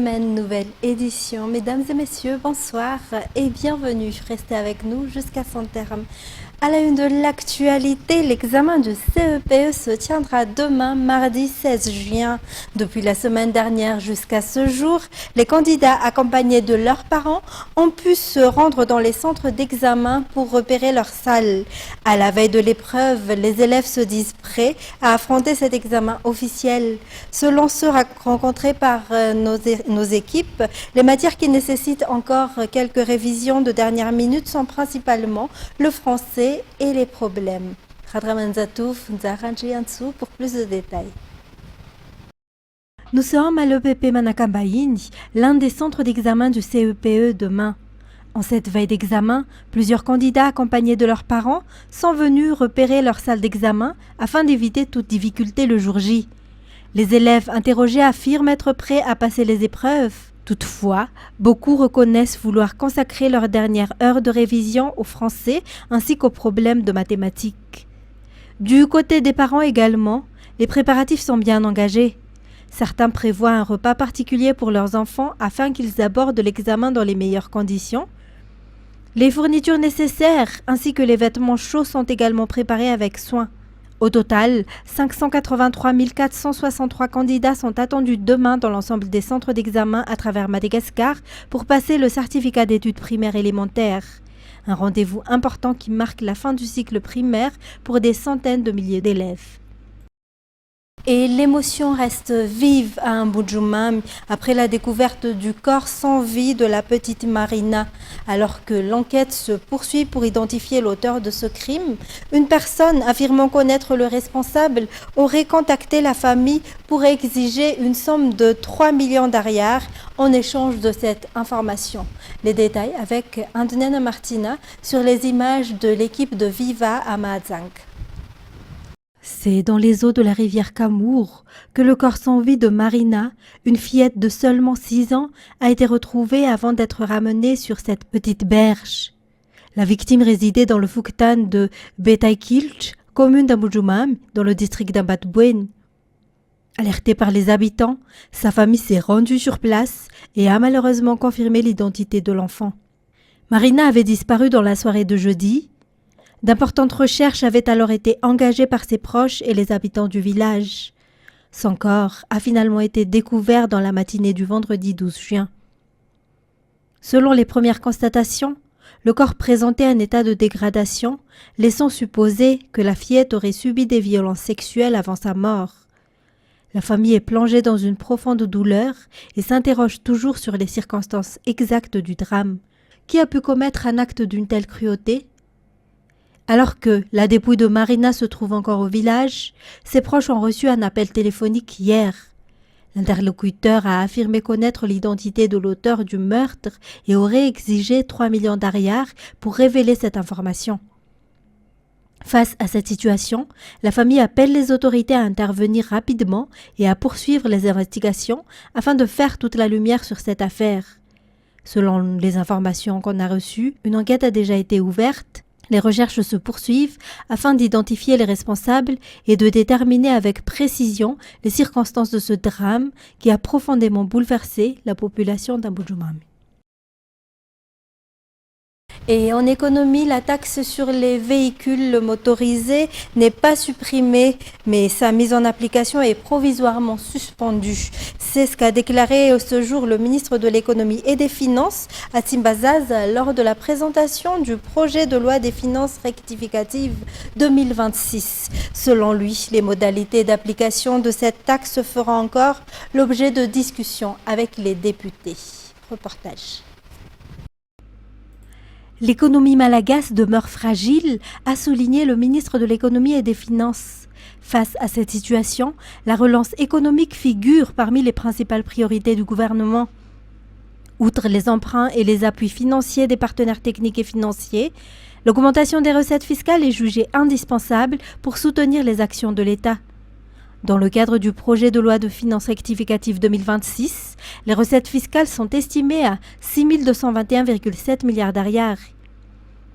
semaine, nouvelle édition. Mesdames et messieurs, bonsoir et bienvenue. Restez avec nous jusqu'à son terme. À la une de l'actualité, l'examen du CEPE se tiendra demain, mardi 16 juin. Depuis la semaine dernière jusqu'à ce jour, les candidats accompagnés de leurs parents ont pu se rendre dans les centres d'examen pour repérer leur salle. À la veille de l'épreuve, les élèves se disent prêts à affronter cet examen officiel. Selon ceux rencontrés par nos équipes, les matières qui nécessitent encore quelques révisions de dernière minute sont principalement le français et les problèmes. Pour plus de détails. Nous sommes à l'EPP Manakambaïni, l'un des centres d'examen du CEPE demain. En cette veille d'examen, plusieurs candidats accompagnés de leurs parents sont venus repérer leur salle d'examen afin d'éviter toute difficulté le jour J. Les élèves interrogés affirment être prêts à passer les épreuves. Toutefois, beaucoup reconnaissent vouloir consacrer leur dernière heure de révision au français ainsi qu'aux problèmes de mathématiques. Du côté des parents également, les préparatifs sont bien engagés. Certains prévoient un repas particulier pour leurs enfants afin qu'ils abordent l'examen dans les meilleures conditions. Les fournitures nécessaires ainsi que les vêtements chauds sont également préparés avec soin. Au total, 583 463 candidats sont attendus demain dans l'ensemble des centres d'examen à travers Madagascar pour passer le certificat d'études primaires élémentaires. Un rendez-vous important qui marque la fin du cycle primaire pour des centaines de milliers d'élèves. Et l'émotion reste vive à Mbuji-Mayi après la découverte du corps sans vie de la petite Marina. Alors que l'enquête se poursuit pour identifier l'auteur de ce crime, une personne affirmant connaître le responsable aurait contacté la famille pour exiger une somme de 3 millions d'ariars en échange de cette information. Les détails avec Andnena Martina sur les images de l'équipe de Viva à Mahajang. C'est dans les eaux de la rivière Kamour que le corps sans vie de Marina, une fillette de seulement 6 ans, a été retrouvé avant d'être ramené sur cette petite berge. La victime résidait dans le Fuktan de Betaikilch, commune d'Mbuji-Mayi, dans le district d'Ambatbwen. Alertée par les habitants, sa famille s'est rendue sur place et a malheureusement confirmé l'identité de l'enfant. Marina avait disparu dans la soirée de jeudi. D'importantes recherches avaient alors été engagées par ses proches et les habitants du village. Son corps a finalement été découvert dans la matinée du vendredi 12 juin. Selon les premières constatations, le corps présentait un état de dégradation, laissant supposer que la fillette aurait subi des violences sexuelles avant sa mort. La famille est plongée dans une profonde douleur et s'interroge toujours sur les circonstances exactes du drame. Qui a pu commettre un acte d'une telle cruauté ? Alors que la dépouille de Marina se trouve encore au village, ses proches ont reçu un appel téléphonique hier. L'interlocuteur a affirmé connaître l'identité de l'auteur du meurtre et aurait exigé 3 millions d'ariars pour révéler cette information. Face à cette situation, la famille appelle les autorités à intervenir rapidement et à poursuivre les investigations afin de faire toute la lumière sur cette affaire. Selon les informations qu'on a reçues, une enquête a déjà été ouverte. Les recherches se poursuivent afin d'identifier les responsables et de déterminer avec précision les circonstances de ce drame qui a profondément bouleversé la population d'Mbuji-Mayi. Et en économie, la taxe sur les véhicules motorisés n'est pas supprimée, mais sa mise en application est provisoirement suspendue. C'est ce qu'a déclaré ce jour le ministre de l'économie et des finances, Hatim Bazaz, lors de la présentation du projet de loi des finances rectificatives 2026. Selon lui, les modalités d'application de cette taxe feront encore l'objet de discussions avec les députés. Reportage. L'économie malagache demeure fragile, a souligné le ministre de l'économie et des finances. Face à cette situation, la relance économique figure parmi les principales priorités du gouvernement. Outre les emprunts et les appuis financiers des partenaires techniques et financiers, l'augmentation des recettes fiscales est jugée indispensable pour soutenir les actions de l'État. Dans le cadre du projet de loi de finances rectificative 2026, les recettes fiscales sont estimées à 6 221,7 milliards d'ariars.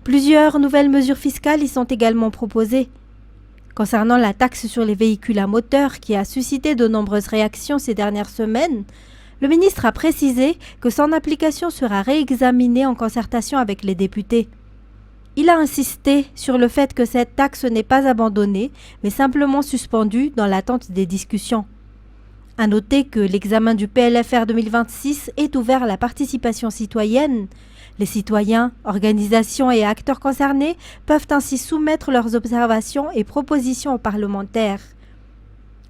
Plusieurs nouvelles mesures fiscales y sont également proposées. Concernant la taxe sur les véhicules à moteur qui a suscité de nombreuses réactions ces dernières semaines, Le ministre a précisé que son application sera réexaminée en concertation avec les députés. Il a insisté sur le fait que cette taxe n'est pas abandonnée, mais simplement suspendue dans l'attente des discussions. À noter que l'examen du PLFR 2026 est ouvert à la participation citoyenne. Les citoyens, organisations et acteurs concernés peuvent ainsi soumettre leurs observations et propositions aux parlementaires.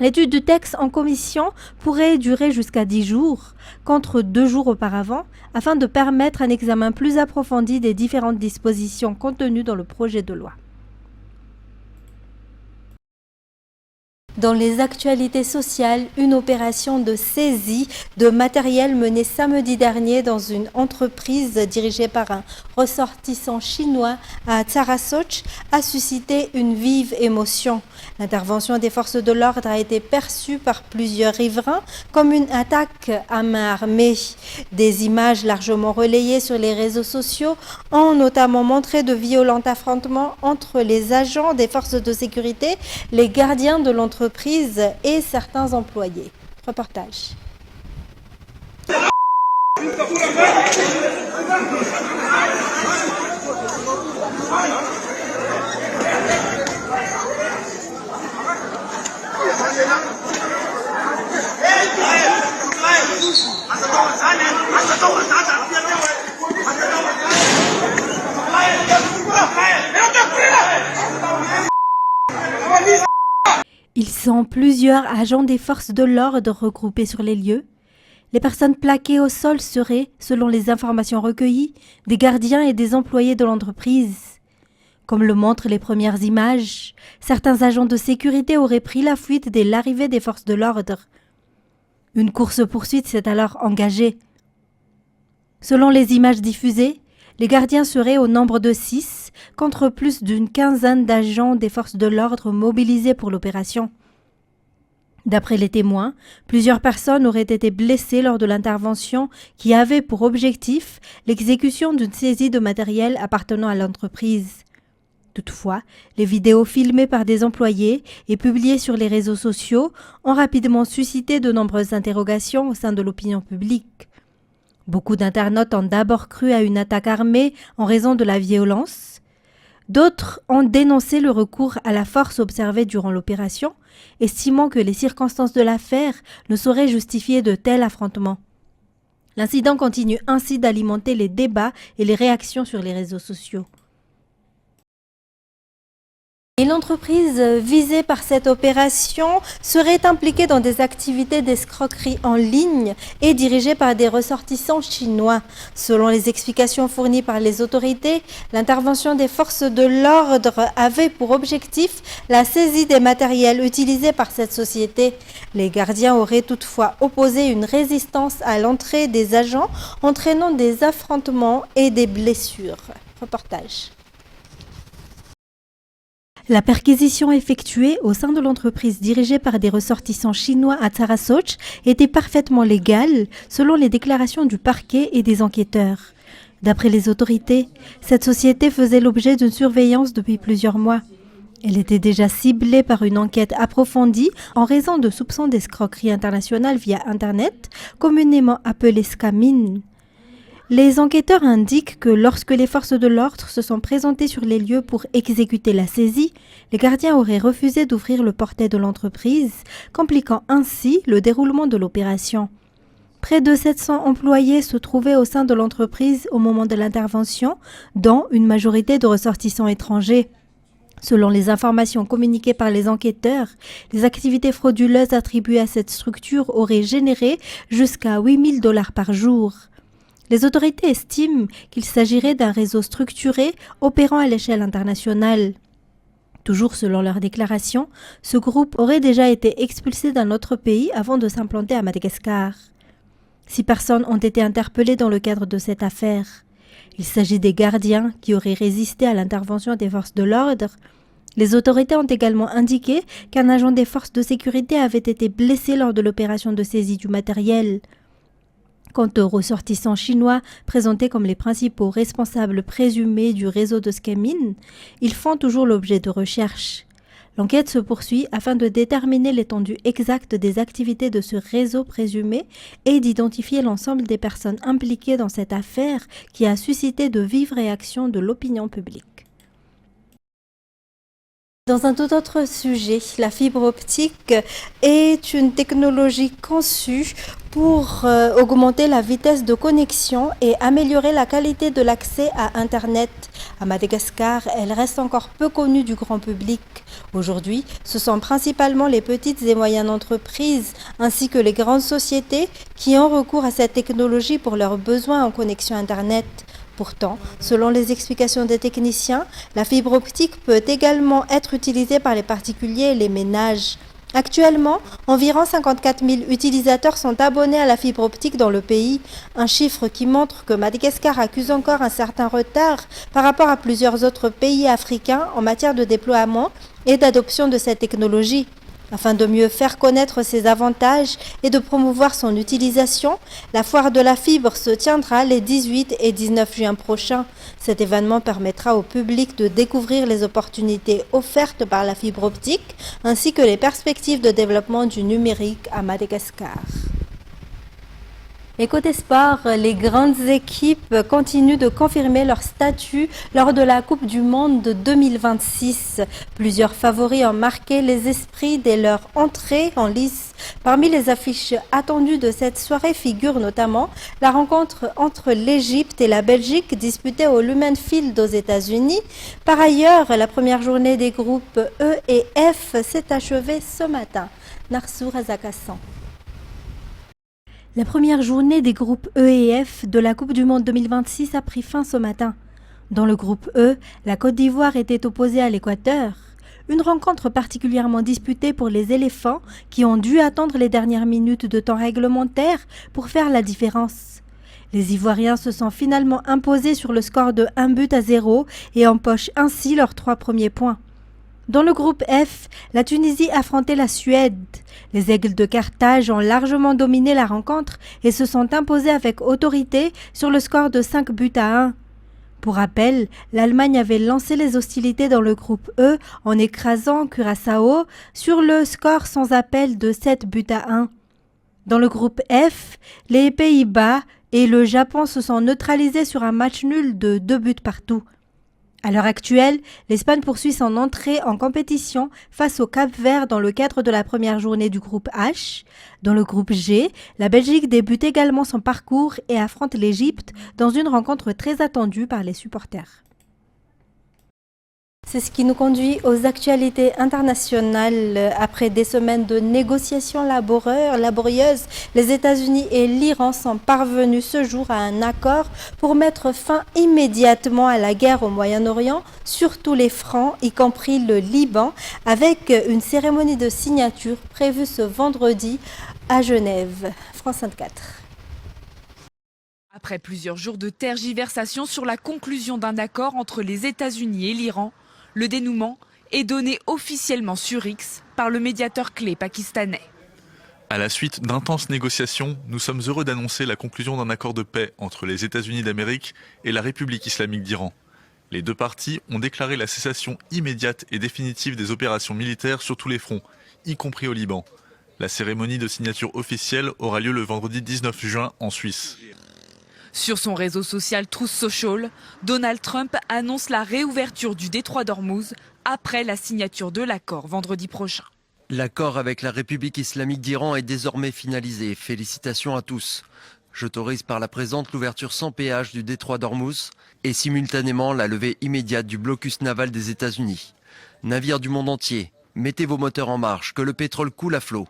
L'étude du texte en commission pourrait durer jusqu'à 10 jours, contre 2 jours auparavant, afin de permettre un examen plus approfondi des différentes dispositions contenues dans le projet de loi. Dans les actualités sociales, une opération de saisie de matériel menée samedi dernier dans une entreprise dirigée par un ressortissant chinois à Tarasoch a suscité une vive émotion. L'intervention des forces de l'ordre a été perçue par plusieurs riverains comme une attaque à main armée. Des images largement relayées sur les réseaux sociaux ont notamment montré de violents affrontements entre les agents des forces de sécurité, les gardiens de l'entreprise et certains employés. Reportage. Ils sont plusieurs agents des forces de l'ordre regroupés sur les lieux. Les personnes plaquées au sol seraient, selon les informations recueillies, des gardiens et des employés de l'entreprise. Comme le montrent les premières images, certains agents de sécurité auraient pris la fuite dès l'arrivée des forces de l'ordre. Une course-poursuite s'est alors engagée. Selon les images diffusées, les gardiens seraient au nombre de 6, contre plus d'une quinzaine d'agents des forces de l'ordre mobilisés pour l'opération. D'après les témoins, plusieurs personnes auraient été blessées lors de l'intervention qui avait pour objectif l'exécution d'une saisie de matériel appartenant à l'entreprise. Toutefois, les vidéos filmées par des employés et publiées sur les réseaux sociaux ont rapidement suscité de nombreuses interrogations au sein de l'opinion publique. Beaucoup d'internautes ont d'abord cru à une attaque armée en raison de la violence. D'autres ont dénoncé le recours à la force observé durant l'opération, estimant que les circonstances de l'affaire ne sauraient justifier de tels affrontements. L'incident continue ainsi d'alimenter les débats et les réactions sur les réseaux sociaux. Et l'entreprise visée par cette opération serait impliquée dans des activités d'escroquerie en ligne et dirigée par des ressortissants chinois. Selon les explications fournies par les autorités, l'intervention des forces de l'ordre avait pour objectif la saisie des matériels utilisés par cette société. Les gardiens auraient toutefois opposé une résistance à l'entrée des agents, entraînant des affrontements et des blessures. Reportage. La perquisition effectuée au sein de l'entreprise dirigée par des ressortissants chinois à Tarasoch était parfaitement légale selon les déclarations du parquet et des enquêteurs. D'après les autorités, cette société faisait l'objet d'une surveillance depuis plusieurs mois. Elle était déjà ciblée par une enquête approfondie en raison de soupçons d'escroquerie internationale via Internet, communément appelée scamming. Les enquêteurs indiquent que lorsque les forces de l'ordre se sont présentées sur les lieux pour exécuter la saisie, les gardiens auraient refusé d'ouvrir le portail de l'entreprise, compliquant ainsi le déroulement de l'opération. Près de 700 employés se trouvaient au sein de l'entreprise au moment de l'intervention, dont une majorité de ressortissants étrangers. Selon les informations communiquées par les enquêteurs, les activités frauduleuses attribuées à cette structure auraient généré jusqu'à 8 000 $ par jour. Les autorités estiment qu'il s'agirait d'un réseau structuré opérant à l'échelle internationale. Toujours selon leurs déclarations, ce groupe aurait déjà été expulsé d'un autre pays avant de s'implanter à Madagascar. 6 personnes ont été interpellées dans le cadre de cette affaire. Il s'agit des gardiens qui auraient résisté à l'intervention des forces de l'ordre. Les autorités ont également indiqué qu'un agent des forces de sécurité avait été blessé lors de l'opération de saisie du matériel. Quant aux ressortissants chinois présentés comme les principaux responsables présumés du réseau de scamming, ils font toujours l'objet de recherches. L'enquête se poursuit afin de déterminer l'étendue exacte des activités de ce réseau présumé et d'identifier l'ensemble des personnes impliquées dans cette affaire qui a suscité de vives réactions de l'opinion publique. Dans un tout autre sujet, la fibre optique est une technologie conçue pour augmenter la vitesse de connexion et améliorer la qualité de l'accès à Internet. À Madagascar, elle reste encore peu connue du grand public. Aujourd'hui, ce sont principalement les petites et moyennes entreprises ainsi que les grandes sociétés qui ont recours à cette technologie pour leurs besoins en connexion Internet. Pourtant, selon les explications des techniciens, la fibre optique peut également être utilisée par les particuliers et les ménages. Actuellement, environ 54 000 utilisateurs sont abonnés à la fibre optique dans le pays, un chiffre qui montre que Madagascar accuse encore un certain retard par rapport à plusieurs autres pays africains en matière de déploiement et d'adoption de cette technologie. Afin de mieux faire connaître ses avantages et de promouvoir son utilisation, la foire de la fibre se tiendra les 18 et 19 juin prochains. Cet événement permettra au public de découvrir les opportunités offertes par la fibre optique ainsi que les perspectives de développement du numérique à Madagascar. Et côté sport, les grandes équipes continuent de confirmer leur statut lors de la Coupe du Monde de 2026. Plusieurs favoris ont marqué les esprits dès leur entrée en lice. Parmi les affiches attendues de cette soirée figure notamment la rencontre entre l'Égypte et la Belgique disputée au Lumen Field aux États-Unis. Par ailleurs, la première journée des groupes E et F s'est achevée ce matin. Narsour Azakassan. La première journée des groupes E et F de la Coupe du Monde 2026 a pris fin ce matin. Dans le groupe E, la Côte d'Ivoire était opposée à l'Équateur. Une rencontre particulièrement disputée pour les éléphants qui ont dû attendre les dernières minutes de temps réglementaire pour faire la différence. Les Ivoiriens se sont finalement imposés sur le score de 1-0 et empochent ainsi leurs 3 premiers points. Dans le groupe F, la Tunisie affrontait la Suède. Les Aigles de Carthage ont largement dominé la rencontre et se sont imposés avec autorité sur le score de 5-1. Pour rappel, l'Allemagne avait lancé les hostilités dans le groupe E en écrasant Curaçao sur le score sans appel de 7-1. Dans le groupe F, les Pays-Bas et le Japon se sont neutralisés sur un match nul de 2 buts partout. À l'heure actuelle, l'Espagne poursuit son entrée en compétition face au Cap-Vert dans le cadre de la première journée du groupe H. Dans le groupe G, la Belgique débute également son parcours et affronte l'Égypte dans une rencontre très attendue par les supporters. C'est ce qui nous conduit aux actualités internationales. Après des semaines de négociations laborieuses, les États-Unis et l'Iran sont parvenus ce jour à un accord pour mettre fin immédiatement à la guerre au Moyen-Orient, sur tous les fronts, y compris le Liban, avec une cérémonie de signature prévue ce vendredi à Genève. France 24. Après plusieurs jours de tergiversation sur la conclusion d'un accord entre les États-Unis et l'Iran, le dénouement est donné officiellement sur X par le médiateur clé pakistanais. À la suite d'intenses négociations, nous sommes heureux d'annoncer la conclusion d'un accord de paix entre les États-Unis d'Amérique et la République islamique d'Iran. Les deux parties ont déclaré la cessation immédiate et définitive des opérations militaires sur tous les fronts, y compris au Liban. La cérémonie de signature officielle aura lieu le vendredi 19 juin en Suisse. Sur son réseau social Truth Social, Donald Trump annonce la réouverture du détroit d'Ormuz après la signature de l'accord vendredi prochain. L'accord avec la République islamique d'Iran est désormais finalisé. Félicitations à tous. J'autorise par la présente l'ouverture sans péage du détroit d'Ormuz et simultanément la levée immédiate du blocus naval des États-Unis. Navires du monde entier, mettez vos moteurs en marche, que le pétrole coule à flot.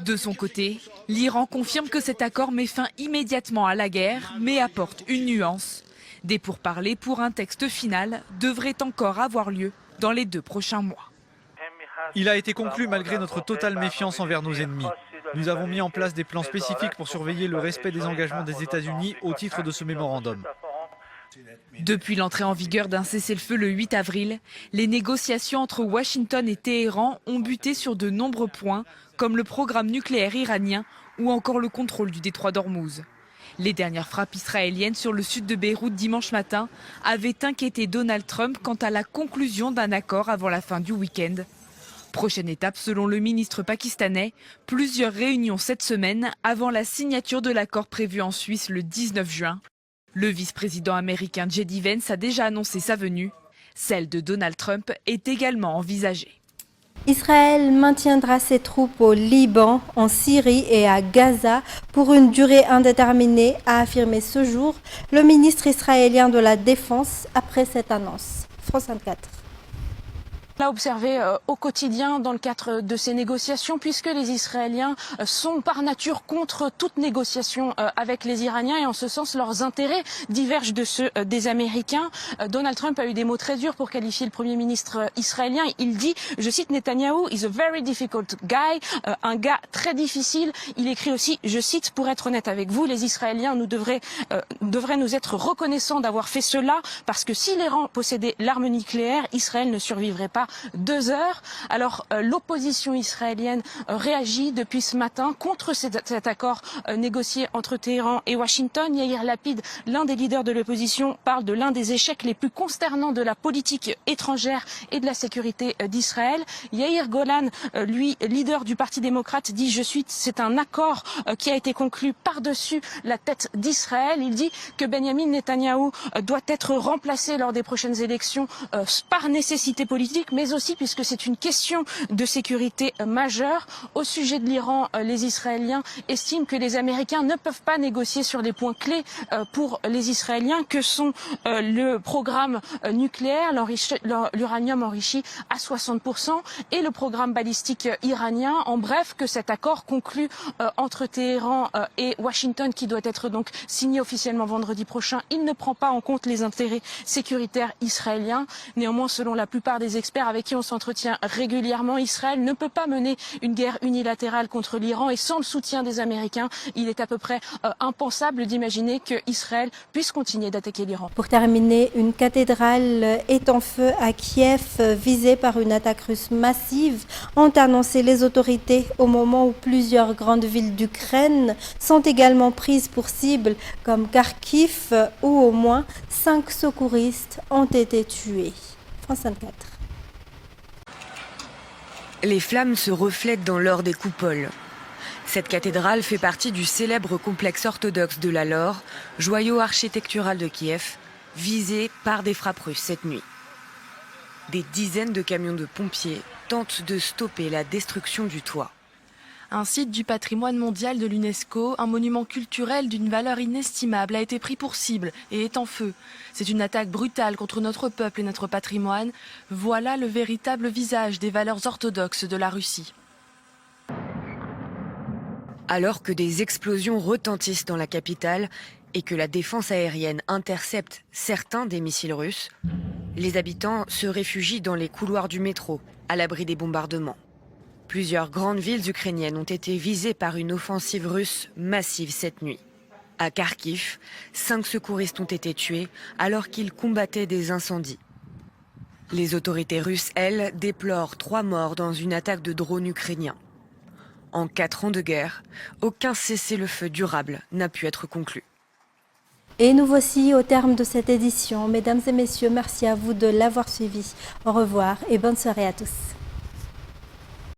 De son côté, l'Iran confirme que cet accord met fin immédiatement à la guerre, mais apporte une nuance. Des pourparlers pour un texte final devraient encore avoir lieu dans les 2 prochains mois. Il a été conclu malgré notre totale méfiance envers nos ennemis. Nous avons mis en place des plans spécifiques pour surveiller le respect des engagements des États-Unis au titre de ce mémorandum. Depuis l'entrée en vigueur d'un cessez-le-feu le 8 avril, les négociations entre Washington et Téhéran ont buté sur de nombreux points, comme le programme nucléaire iranien ou encore le contrôle du détroit d'Ormuz. Les dernières frappes israéliennes sur le sud de Beyrouth dimanche matin avaient inquiété Donald Trump quant à la conclusion d'un accord avant la fin du week-end. Prochaine étape, selon le ministre pakistanais, plusieurs réunions cette semaine avant la signature de l'accord prévu en Suisse le 19 juin. Le vice-président américain J.D. Vance a déjà annoncé sa venue. Celle de Donald Trump est également envisagée. Israël maintiendra ses troupes au Liban, en Syrie et à Gaza pour une durée indéterminée, a affirmé ce jour le ministre israélien de la Défense après cette annonce. France 24. L'a observé au quotidien dans le cadre de ces négociations, puisque les Israéliens sont par nature contre toute négociation avec les Iraniens et en ce sens leurs intérêts divergent de ceux des Américains. Donald Trump a eu des mots très durs pour qualifier le Premier ministre israélien. Il dit, je cite Netanyahou, is a very difficult guy, un gars très difficile. Il écrit aussi, je cite, pour être honnête avec vous, les Israéliens devraient nous être reconnaissants d'avoir fait cela, parce que si l'Iran possédait l'arme nucléaire, Israël ne survivrait pas 2 heures. Alors l'opposition israélienne réagit depuis ce matin contre cet accord négocié entre Téhéran et Washington. Yair Lapid, l'un des leaders de l'opposition, parle de l'un des échecs les plus consternants de la politique étrangère et de la sécurité d'Israël. Yair Golan, lui, leader du Parti démocrate, dit, je cite, c'est un accord qui a été conclu par-dessus la tête d'Israël. Il dit que Benjamin Netanyahou doit être remplacé lors des prochaines élections par nécessité politique, mais aussi puisque c'est une question de sécurité majeure. Au sujet de l'Iran, les Israéliens estiment que les Américains ne peuvent pas négocier sur les points clés pour les Israéliens, que sont le programme nucléaire, l'uranium enrichi à 60% et le programme balistique iranien. En bref, que cet accord conclu entre Téhéran et Washington, qui doit être donc signé officiellement vendredi prochain, il ne prend pas en compte les intérêts sécuritaires israéliens. Néanmoins, selon la plupart des experts avec qui on s'entretient régulièrement, Israël ne peut pas mener une guerre unilatérale contre l'Iran et sans le soutien des Américains, il est à peu près impensable d'imaginer qu'Israël puisse continuer d'attaquer l'Iran. Pour terminer, une cathédrale est en feu à Kiev, visée par une attaque russe massive, ont annoncé les autorités au moment où plusieurs grandes villes d'Ukraine sont également prises pour cible, comme Kharkiv, où au moins 5 secouristes ont été tués. France 24. Les flammes se reflètent dans l'or des coupoles. Cette cathédrale fait partie du célèbre complexe orthodoxe de la Laure, joyau architectural de Kiev, visé par des frappes russes cette nuit. Des dizaines de camions de pompiers tentent de stopper la destruction du toit. Un site du patrimoine mondial de l'UNESCO, un monument culturel d'une valeur inestimable, a été pris pour cible et est en feu. C'est une attaque brutale contre notre peuple et notre patrimoine. Voilà le véritable visage des valeurs orthodoxes de la Russie. Alors que des explosions retentissent dans la capitale et que la défense aérienne intercepte certains des missiles russes, les habitants se réfugient dans les couloirs du métro, à l'abri des bombardements. Plusieurs grandes villes ukrainiennes ont été visées par une offensive russe massive cette nuit. À Kharkiv, 5 secouristes ont été tués alors qu'ils combattaient des incendies. Les autorités russes, elles, déplorent 3 morts dans une attaque de drones ukrainiens. En 4 ans de guerre, aucun cessez-le-feu durable n'a pu être conclu. Et nous voici au terme de cette édition. Mesdames et messieurs, merci à vous de l'avoir suivi. Au revoir et bonne soirée à tous.